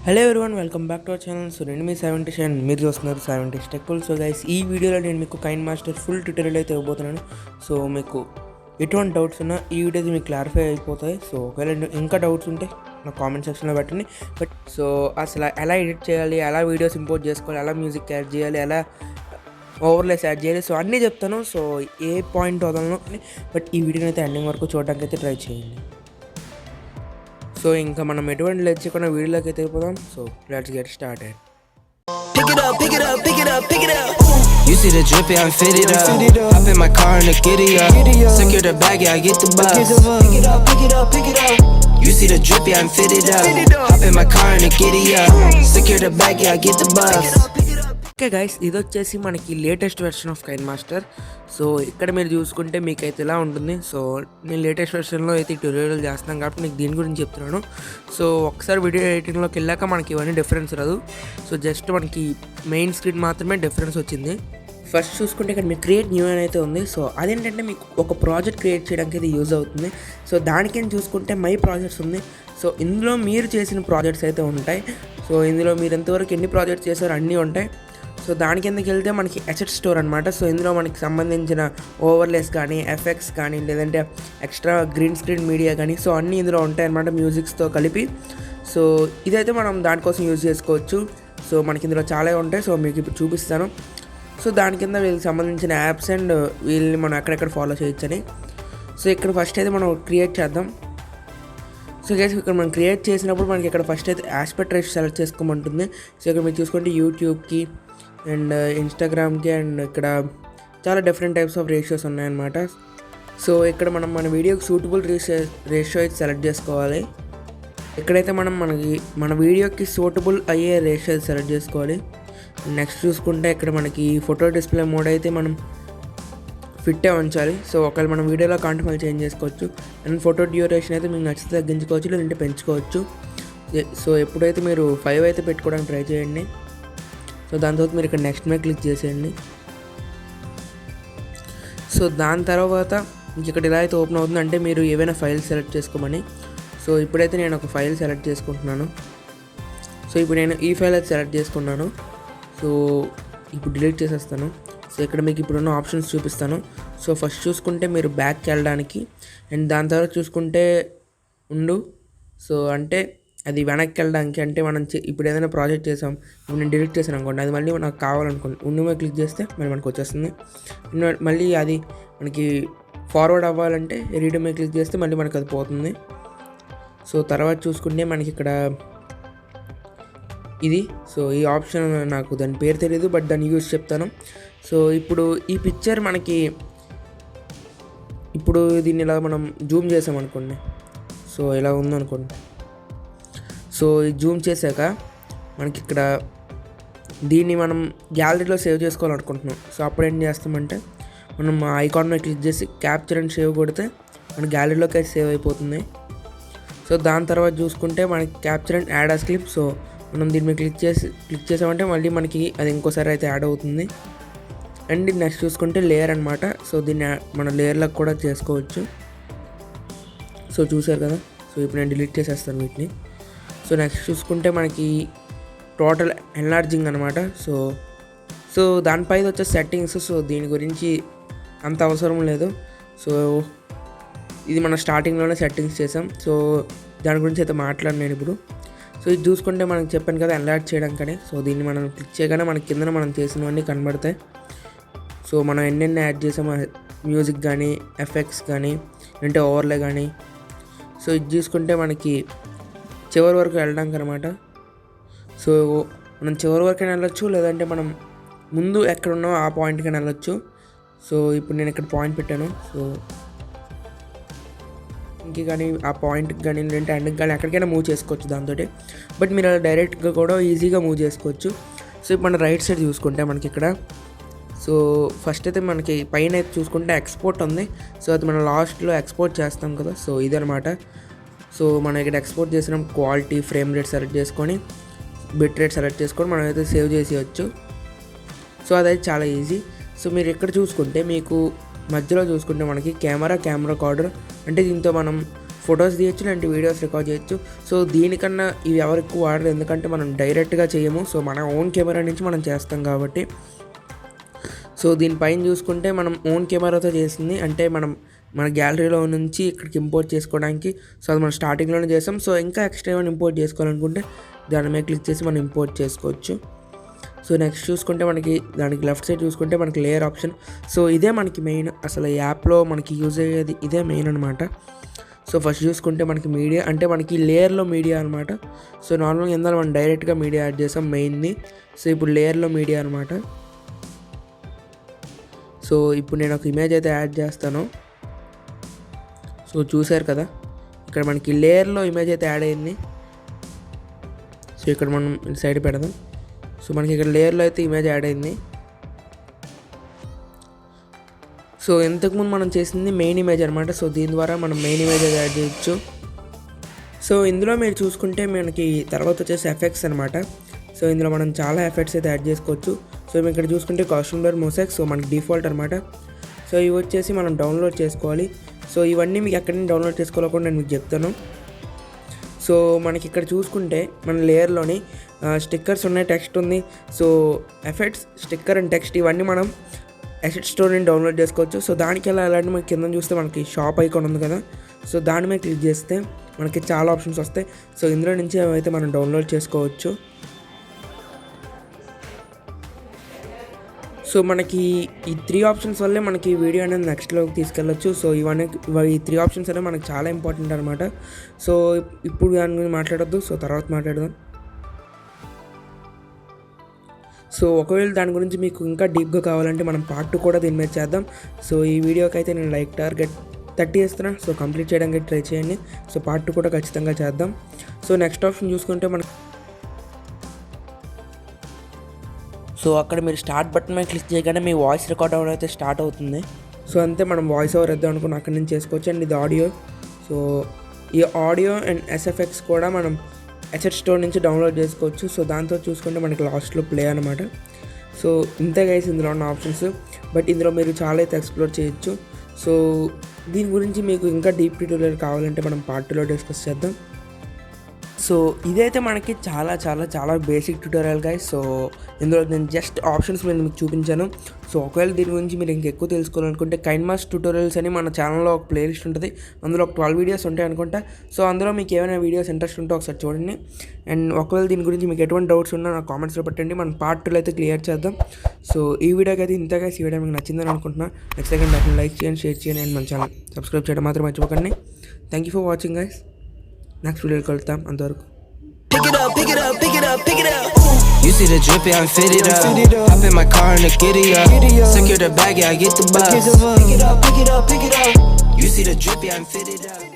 Hello everyone, welcome back to our channel. So నేను మీ 70 and మీరు చూస్తున్నారు 70 టెక్పల్. సో గైస్, ఈ వీడియోలో నేను మీకు కైన్ మాస్టర్ ఫుల్ ట్యూటోరియల్ అయితే ఇవ్వబోతున్నాను. సో మీకు ఎటువంటి డౌట్స్ ఉన్నా ఈ వీడియోది మీకు క్లారిఫై అయిపోతాయి. సో ఒకవేళ ఇంకా డౌట్స్ ఉంటే నా కామెంట్ సెక్షన్లో పెట్టండి. బట్ సో అసలు ఎలా ఎడిట్ చేయాలి, ఎలా వీడియోస్ ఇంపోర్ట్ చేసుకోవాలి, ఎలా మ్యూజిక్ యాడ్ చేయాలి, ఎలా ఓవర్లేస్ యాడ్ చేయాలి, సో అన్నీ చెప్తాను. సో ఏ పాయింట్ వదలను, బట్ ఈ వీడియోని అయితే ఎండింగ్ వరకు చూడడానికి అయితే ట్రై చేయండి. సో ఇంకా మనం ఎటువంటి లెట్ చేయకుండా వీడియోలోకి అయితే వెళ్ళిపోదాం. So let's get started. Pick it up, pick it up, pick it up, pick it up. You see the drippy, I'm fitted up. Hop in my car and the giddy up. Secure the bag, yeah, I get the bus. Pick it up, pick it up, pick it up. You see the drippy, I'm fitted up. Hop in my car and the giddy up. Secure the bag, yeah, I get the bus. Okay guys, ఇది వచ్చేసి మనకి latest version of Kine master. So ఇక్కడ మీరు చూసుకుంటే మీకు అయితే ఇలా ఉంటుంది. సో నేను లేటెస్ట్ వెర్షన్లో అయితే ట్యూటోరియల్ చేస్తున్నాను కాబట్టి మీకు దీని గురించి చెప్తున్నాను. సో ఒకసారి వీడియో ఎడిటింగ్లోకి వెళ్ళాక మనకి ఇవన్నీ డిఫరెన్స్ రాదు. సో జస్ట్ మనకి మెయిన్ స్క్రీన్ మాత్రమే డిఫరెన్స్ వచ్చింది. ఫస్ట్ చూసుకుంటే ఇక్కడ మీకు క్రియేట్ న్యూ అని అయితే ఉంది. సో అదేంటంటే మీకు ఒక ప్రాజెక్ట్ క్రియేట్ చేయడానికి ఇది యూజ్ అవుతుంది. సో దానికేం చూసుకుంటే మై ప్రాజెక్ట్స్ ఉంది. సో ఇందులో మీరు చేసిన ప్రాజెక్ట్స్ అయితే ఉంటాయి. సో ఇందులో మీరు ఎంతవరకు ఎన్ని ప్రాజెక్ట్స్ చేశారో అన్నీ ఉంటాయి. సో దాని కిందకి వెళ్తే మనకి అసెట్ స్టోర్ అనమాట. సో ఇందులో మనకి సంబంధించిన ఓవర్లేస్ కానీ, ఎఫెక్ట్స్ కానీ, లేదంటే ఎక్స్ట్రా గ్రీన్ స్క్రీన్ మీడియా కానీ, సో అన్నీ ఇందులో ఉంటాయి అన్నమాట మ్యూజిక్స్తో కలిపి. సో ఇదైతే మనం దానికోసం యూజ్ చేసుకోవచ్చు. సో మనకి ఇందులో చాలా ఉంటాయి. సో మీకు ఇప్పుడు చూపిస్తాను. సో దాని కింద వీళ్ళకి సంబంధించిన యాప్స్ అండ్ వీళ్ళని మనం ఎక్కడెక్కడ ఫాలో చేయొచ్చని. సో ఇక్కడ ఫస్ట్ అయితే మనం క్రియేట్ చేద్దాం. సో గైస్, ఇక్కడ మనం క్రియేట్ చేసినప్పుడు మనకి ఇక్కడ ఫస్ట్ అయితే ఆస్పెక్ట్ రేషియో సెలెక్ట్ చేసుకోమంటుంది. సో ఇక్కడ మీరు చూసుకుంటే యూట్యూబ్కి అండ్ ఇన్స్టాగ్రామ్కి అండ్ ఇక్కడ చాలా డిఫరెంట్ టైప్స్ ఆఫ్ రేషియోస్ ఉన్నాయన్నమాట. సో ఇక్కడ మనం మన వీడియోకి సూటబుల్ రేషియో అయితే సెలెక్ట్ చేసుకోవాలి. ఎక్కడైతే మన వీడియోకి సూటబుల్ అయ్యే రేషియో సెలెక్ట్ చేసుకోవాలి. నెక్స్ట్ చూసుకుంటే ఇక్కడ మనకి ఫోటో డిస్ప్లే మోడ్ అయితే మనం ఫిట్టే ఉంచాలి. సో ఒకవేళ మనం వీడియోలో కాంటెంట్ మళ్ళీ చేంజ్ చేసుకోవచ్చు. అండ్ ఫోటో డ్యూరేషన్ అయితే మీకు నచ్చితే తగ్గించుకోవచ్చు, లేదంటే పెంచుకోవచ్చు. సో ఎప్పుడైతే మీరు 5 అయితే పెట్టుకోవడానికి ట్రై చేయండి. సో దాని తర్వాత మీరు ఇక్కడ నెక్స్ట్ మీద క్లిక్ చేసేయండి. సో దాని తర్వాత మీకు ఇక్కడ ఇలా అయితే ఓపెన్ అవుతుంది, అంటే మీరు ఏవైనా ఫైల్ సెలెక్ట్ చేసుకోమని. సో ఇప్పుడైతే నేను ఒక ఫైల్ సెలెక్ట్ చేసుకుంటున్నాను. సో ఇప్పుడు నేను ఈ ఫైల్ అయితే సెలెక్ట్ చేసుకున్నాను. సో ఇప్పుడు డిలీట్ చేసేస్తాను. సో ఇక్కడ మీకు ఇప్పుడున్న ఆప్షన్స్ చూపిస్తాను. సో ఫస్ట్ చూసుకుంటే మీరు బ్యాక్కి వెళ్ళడానికి, అండ్ దాని తర్వాత చూసుకుంటే సో అంటే అది వెనక్కి వెళ్ళడానికి, అంటే మనం ఇప్పుడు ఏదైనా ప్రాజెక్ట్ చేసాం, ఇప్పుడు నేను డిలీట్ చేశాను అనుకోండి, అది మళ్ళీ నాకు కావాలనుకోండి ఉండు మీద క్లిక్ చేస్తే మళ్ళీ మనకు వచ్చేస్తుంది. మళ్ళీ అది మనకి ఫార్వర్డ్ అవ్వాలంటే రీడ్ మీద క్లిక్ చేస్తే మళ్ళీ మనకు అది పోతుంది. సో తర్వాత చూసుకుంటే మనకి ఇక్కడ ఇది, సో ఈ ఆప్షన్ నాకు దాని పేరు తెలియదు, బట్ దాన్ని యూజ్ చెప్తాను. సో ఇప్పుడు ఈ పిక్చర్ మనకి ఇప్పుడు దీన్ని ఇలా మనం జూమ్ చేసామనుకోండి, సో ఇలా ఉందనుకోండి. సో జూమ్ చేశాక మనకి ఇక్కడ దీన్ని మనం గ్యాలరీలో సేవ్ చేసుకోవాలనుకుంటున్నాం. సో అప్పుడు ఏం చేస్తామంటే మనం ఐకాన్ మీద క్లిక్ చేసి క్యాప్చర్ అండ్ సేవ్ కొడితే మన గ్యాలరీలోకి అయితే సేవ్ అయిపోతుంది. సో దాని తర్వాత చూసుకుంటే మనకి capture and add as clip. So మనం దీని మీద క్లిక్ చేసామంటే మళ్ళీ మనకి అది ఇంకోసారి అయితే యాడ్ అవుతుంది. అండ్ నెక్స్ట్ చూసుకుంటే లేయర్ అనమాట. సో దీన్ని మన లేయర్లకు కూడా చేసుకోవచ్చు. సో చూసారు కదా. సో ఇప్పుడు నేను డిలీట్ చేసేస్తాను వీటిని. సో నెక్స్ట్ చూసుకుంటే మనకి టోటల్ ఎన్లార్జింగ్ అనమాట. సో దానిపై వచ్చే సెట్టింగ్స్. సో దీని గురించి అంత అవసరం లేదు. సో ఇది మన స్టార్టింగ్లోనే సెట్టింగ్స్ చేసాం. సో దాని గురించి అయితే మాట్లాడను నేను ఇప్పుడు. సో ఇది చూసుకుంటే మనకి చెప్పాను కదా ఎన్లార్జ్ చేయడానికని. సో దీన్ని మనం క్లిక్ చేయగానే మన కింద మనం చేసినవన్నీ కనబడతాయి. సో మనం ఎన్నెన్ని యాడ్ చేసామో, మ్యూజిక్ కానీ, ఎఫెక్ట్స్ కానీ, అంటే ఓవర్లే కానీ. సో ఇది చూసుకుంటే మనకి చివరి వరకు వెళ్ళడానికి అనమాట. సో మనం చివరి వరకైనా వెళ్ళొచ్చు, లేదంటే మనం ముందు ఎక్కడున్నామో ఆ పాయింట్కైనా వెళ్ళొచ్చు. సో ఇప్పుడు నేను ఇక్కడ పాయింట్ పెట్టాను. సో ఇంక కానీ ఆ పాయింట్కి కానీ, లేదంటే ఎండ్కి కానీ ఎక్కడికైనా మూవ్ చేసుకోవచ్చు దాంతో. బట్ మీరు అలా డైరెక్ట్గా కూడా ఈజీగా మూవ్ చేసుకోవచ్చు. సో ఇప్పుడు మన రైట్ సైడ్ చూసుకుంటే మనకి ఇక్కడ సో ఫస్ట్ అయితే మనకి పైన అయితే చూసుకుంటే ఎక్స్పోర్ట్ ఉంది. సో అది మనం లాస్ట్లో ఎక్స్పోర్ట్ చేస్తాం కదా. సో ఇదనమాట. సో మనం ఇక్కడ ఎక్స్పోర్ట్ చేసిన క్వాలిటీ, ఫ్రేమ్ రేట్ సెలెక్ట్ చేసుకొని, బిట్ రేట్ సెలెక్ట్ చేసుకొని మనం అయితే సేవ్ చేసేయచ్చు. సో అదైతే చాలా ఈజీ. సో మీరు ఇక్కడ చూసుకుంటే మీకు మధ్యలో చూసుకుంటే మనకి కెమెరా కార్డర్, అంటే దీంతో మనం ఫొటోస్ తీయచ్చు, ఇలాంటి వీడియోస్ రికార్డ్ చేయొచ్చు. సో దీనికన్నా ఇవి ఎవరు ఎక్కువ వాడరు, ఎందుకంటే మనం డైరెక్ట్గా చేయము. సో మన ఓన్ కెమెరా నుంచి మనం చేస్తాం కాబట్టి. సో దీనిపైన చూసుకుంటే మనం ఓన్ కెమెరాతో చేసింది, అంటే మన గ్యాలరీలో నుంచి ఇక్కడికి ఇంపోర్ట్ చేసుకోవడానికి. సో అది మనం స్టార్టింగ్లోనే చేసాం. సో ఇంకా ఎక్స్ట్రా ఏమైనా ఇంపోర్ట్ చేసుకోవాలనుకుంటే దాని మీద క్లిక్ చేసి మనం ఇంపోర్ట్ చేసుకోవచ్చు. సో నెక్స్ట్ చూసుకుంటే దానికి లెఫ్ట్ సైడ్ చూసుకుంటే మనకి లేయర్ ఆప్షన్. సో ఇదే మనకి మెయిన్, అసలు ఈ యాప్లో మనకి యూజ్ అయ్యేది ఇదే మెయిన్ అనమాట. సో ఫస్ట్ చూసుకుంటే మనకి మీడియా, అంటే మనకి లేయర్లో మీడియా అనమాట. సో నార్మల్గా ఇందులో మనం డైరెక్ట్గా మీడియా యాడ్ చేసాం మెయిన్ని. సో ఇప్పుడు లేయర్లో మీడియా అనమాట. సో ఇప్పుడు నేను ఒక ఇమేజ్ అయితే యాడ్ చేస్తాను. సో చూసారు కదా, ఇక్కడ మనకి లేయర్లో ఇమేజ్ అయితే యాడ్ అయింది. సో ఇక్కడ మనం సైడ్ పెడదాం. సో మనకి ఇక్కడ లేయర్లో అయితే ఇమేజ్ యాడ్ అయింది. సో ఇంతకుముందు మనం చేసింది మెయిన్ ఇమేజ్ అనమాట. సో దీని ద్వారా మనం మెయిన్ ఇమేజ్ యాడ్ చేయొచ్చు. సో ఇందులో మీరు చూసుకుంటే మనకి తర్వాత వచ్చేసి ఎఫెక్ట్స్ అనమాట. సో ఇందులో మనం చాలా ఎఫెక్ట్స్ అయితే యాడ్ చేసుకోవచ్చు. సో మేము ఇక్కడ చూసుకుంటే కాస్ట్యూమ్ బ్లర్, మొసాయిక్, సో మనకి డిఫాల్ట్ అనమాట. సో ఇవి వచ్చేసి మనం డౌన్లోడ్ చేసుకోవాలి. సో ఇవన్నీ మీకు ఎక్కడి నుంచి డౌన్లోడ్ చేసుకోవాలో కూడా నేను మీకు చెప్తాను. సో మనకి ఇక్కడ చూసుకుంటే మన లేయర్లోని స్టిక్కర్స్ ఉన్నాయి, టెక్స్ట్ ఉంది. So effects, sticker and text ఇవన్నీ మనం అసెట్ స్టోర్ నుంచి డౌన్లోడ్ చేసుకోవచ్చు. సో దానికి ఎలా అలాంటి మనకి కింద చూస్తే మనకి షాప్ ఐకాన్ ఉంది కదా, సో దాని మీద క్లిక్ చేస్తే మనకి చాలా ఆప్షన్స్ వస్తాయి. సో ఇందులో నుంచి అవైతే మనం డౌన్లోడ్ చేసుకోవచ్చు. సో మనకి ఈ 3 ఆప్షన్స్ వల్లే మనకి వీడియో అనేది నెక్స్ట్లోకి తీసుకెళ్ళచ్చు. సో ఈ 3 ఆప్షన్స్ అనేవి మనకి చాలా ఇంపార్టెంట్ అనమాట. సో ఇప్పుడు దాని గురించి మాట్లాడొద్దు, సో తర్వాత మాట్లాడదాం. సో ఒకవేళ దాని గురించి మీకు ఇంకా డీప్గా కావాలంటే మనం పార్ట్ 2 కూడా దీని మీద చేద్దాం. సో ఈ వీడియోకి అయితే నేను లైక్ టార్గెట్ 30 ఇస్తున్నా. సో కంప్లీట్ చేయడానికి ట్రై చేయండి. సో పార్ట్ 2 కూడా ఖచ్చితంగా చేద్దాం. సో నెక్స్ట్ ఆప్షన్ చూసుకుంటే సో అక్కడ మీరు స్టార్ట్ బటన్ మీద క్లిక్ చేయగానే మీ వాయిస్ రికార్డ్ అవ్వడం అయితే స్టార్ట్ అవుతుంది. సో అంతే, మనం వాయిస్ ఓవర్ వేద్దాం అనుకుని అక్కడి నుంచి చేసుకోవచ్చు. అండ్ ఇది ఆడియో. సో ఈ ఆడియో అండ్ ఎస్ఎఫ్ఎక్స్ కూడా మనం అసెట్ స్టోర్ నుంచి డౌన్లోడ్ చేసుకోవచ్చు. సో దాంతో చూసుకుంటే మనకి లాస్ట్లో ప్లే అనమాట. సో ఇంతే గైస్ ఇందులో ఉన్న ఆప్షన్స్. బట్ ఇందులో మీరు చాలా అయితే ఎక్స్ప్లోర్ చేయొచ్చు. సో దీని గురించి మీకు ఇంకా డీప్ ట్యూటోరియల్ కావాలంటే మనం పార్ట్ 2లో డిస్కస్ చేద్దాం. సో ఇదైతే మనకి చాలా చాలా చాలా బేసిక్ ట్యూటోరియల్ గైస్. సో ఇందులో నేను జస్ట్ ఆప్షన్స్ మీద మీకు చూపించాను. సో ఒకవేళ దీని గురించి మీరు ఇంకెక్కువ తెలుసుకోవాలనుకుంటే కైన్మాస్టర్ ట్యూటోరియల్స్ అని మన ఛానల్లో ఒక ప్లేలిస్ట్ ఉంటుంది. అందులో ఒక 12 వీడియోస్ ఉంటాయి అనుకుంటా. సో అందులో మీకు ఏమైనా వీడియోస్ ఇంట్రెస్ట్ ఉంటే ఒకసారి చూడండి. అండ్ ఒకవేళ దీని గురించి మీకు ఎటువంటి డౌట్స్ ఉన్నా నా కామెంట్స్లో పెట్టండి. మనం పార్ట్ 2లో అయితే క్లియర్ చేద్దాం. సో ఈ వీడియోకి అయితే ఇంతగా ఈ వీడియో మీకు నచ్చిందని అనుకుంటున్నా. నెక్స్ట్ సెకండ్ దాన్ని లైక్ చేయండి, షేర్ చేయండి అండ్ మన ఛానల్ సబ్స్క్రైబ్ చేయడం మాత్రం మర్చిపోకండి. Thank you for watching guys. Next వీడియోకి కలుద్దాం, అంతవరకు. Pick it up, pick it up, pick it up, pick it up. You see the drip, yeah, I'm fitted up. Hop in my car and the giddy up. Secure the bag, yeah, I get the bus. Pick it up, pick it up, pick it up. You see the drip, yeah, I'm fitted up.